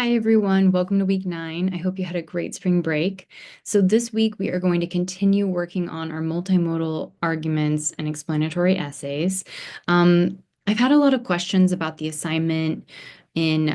Hi, everyone. Welcome to week 9. I hope you had a great spring break. So, this week we are going to continue working on our multimodal arguments and explanatory essays. I've had a lot of questions about the assignment in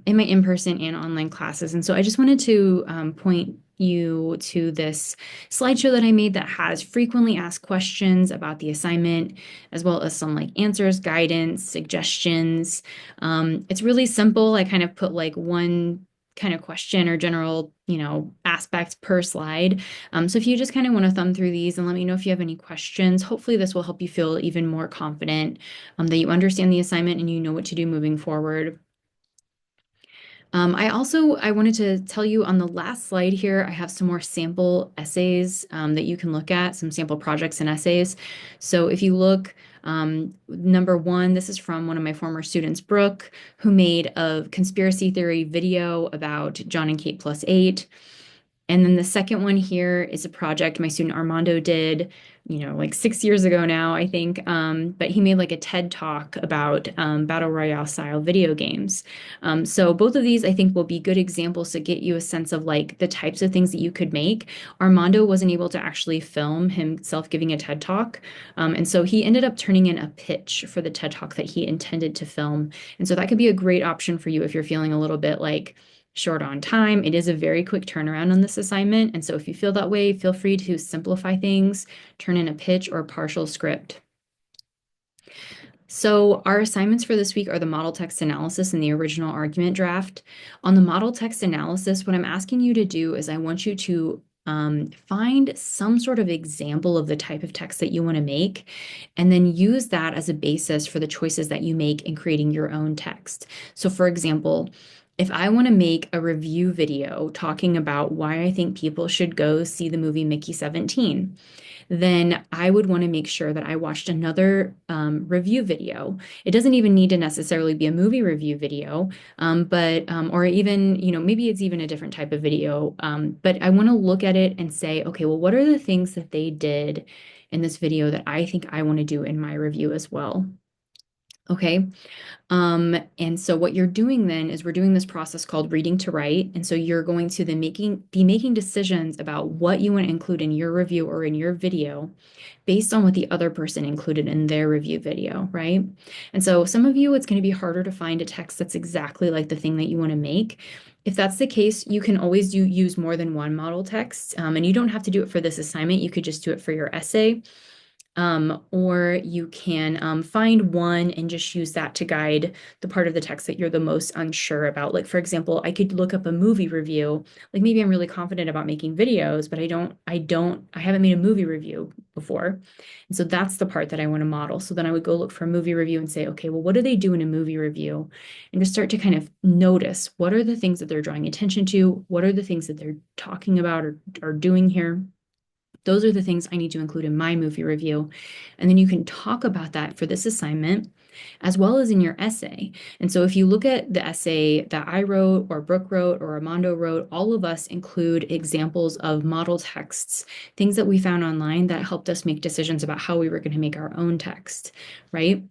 my in-person and online classes. And so, I just wanted to point you to this slideshow that I made that has frequently asked questions about the assignment, as well as some like answers, guidance, suggestions. It's really simple. I kind of put like one kind of question or general, aspect per slide. So if you just kind of want to thumb through these and let me know if you have any questions, hopefully this will help you feel even more confident that you understand the assignment and you know what to do moving forward. I wanted to tell you on the last slide here, I have some more sample essays that you can look at, some sample projects and essays. So if you look, number 1, this is from one of my former students, Brooke, who made a conspiracy theory video about John and Kate plus 8. And then the second one here is a project my student Armando did, like 6 years ago now, I think. But he made like a TED talk about Battle Royale style video games. So both of these I think will be good examples to get you a sense of like the types of things that you could make. Armando wasn't able to actually film himself giving a TED talk. And so he ended up turning in a pitch for the TED talk that he intended to film. And so that could be a great option for you if you're feeling a little bit like short on time. It is a very quick turnaround on this assignment. And so if you feel that way, feel free to simplify things, turn in a pitch or partial script. So our assignments for this week are the model text analysis and the original argument draft. On the model text analysis, what I'm asking you to do is I want you to find some sort of example of the type of text that you want to make, and then use that as a basis for the choices that you make in creating your own text. So for example, if I want to make a review video talking about why I think people should go see the movie Mickey 17, then I would want to make sure that I watched another review video. It doesn't even need to necessarily be a movie review video, or even, maybe it's even a different type of video. But I want to look at it and say, okay, well, what are the things that they did in this video that I think I want to do in my review as well? Okay. And so what you're doing then is we're doing this process called reading to write. And so you're going to then be making decisions about what you want to include in your review or in your video based on what the other person included in their review video, right? And so some of you, it's going to be harder to find a text that's exactly like the thing that you want to make. If that's the case, you can always use more than one model text. And you don't have to do it for this assignment. You could just do it for your essay. Or you can find one and just use that to guide the part of the text that you're the most unsure about. Like, for example, I could look up a movie review. Like maybe I'm really confident about making videos, but I haven't made a movie review before. And so that's the part that I want to model. So then I would go look for a movie review and say, okay, well, what do they do in a movie review? And just start to kind of notice what are the things that they're drawing attention to? What are the things that they're talking about or doing here? Those are the things I need to include in my movie review. And then you can talk about that for this assignment as well as in your essay. And so if you look at the essay that I wrote or Brooke wrote or Armando wrote, all of us include examples of model texts, things that we found online that helped us make decisions about how we were going to make our own text, right?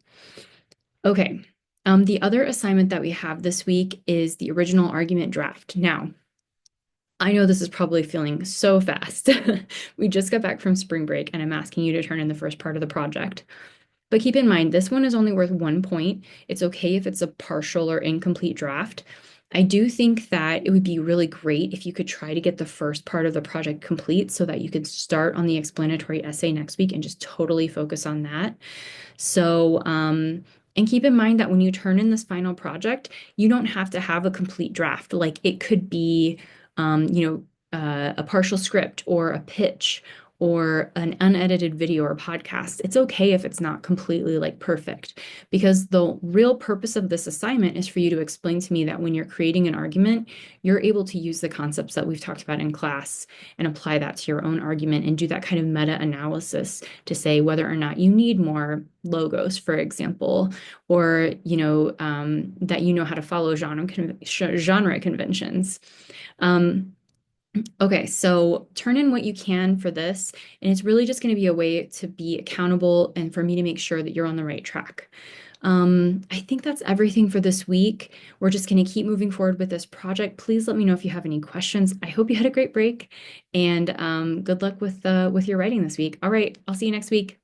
Okay. The other assignment that we have this week is the original argument draft. Now, I know this is probably feeling so fast. We just got back from spring break, and I'm asking you to turn in the first part of the project. But keep in mind, this one is only worth 1 point. It's okay if it's a partial or incomplete draft. I do think that it would be really great if you could try to get the first part of the project complete so that you could start on the explanatory essay next week and just totally focus on that. So, and keep in mind that when you turn in this final project, you don't have to have a complete draft. Like it could be a partial script or a pitch or an unedited video or podcast. It's okay if it's not completely like perfect, because the real purpose of this assignment is for you to explain to me that when you're creating an argument, you're able to use the concepts that we've talked about in class and apply that to your own argument and do that kind of meta-analysis to say whether or not you need more logos, for example, or that you know how to follow genre conventions. Okay, so turn in what you can for this, and it's really just going to be a way to be accountable and for me to make sure that you're on the right track. I think that's everything for this week. We're just going to keep moving forward with this project. Please let me know if you have any questions. I hope you had a great break, and good luck with your writing this week. All right, I'll see you next week.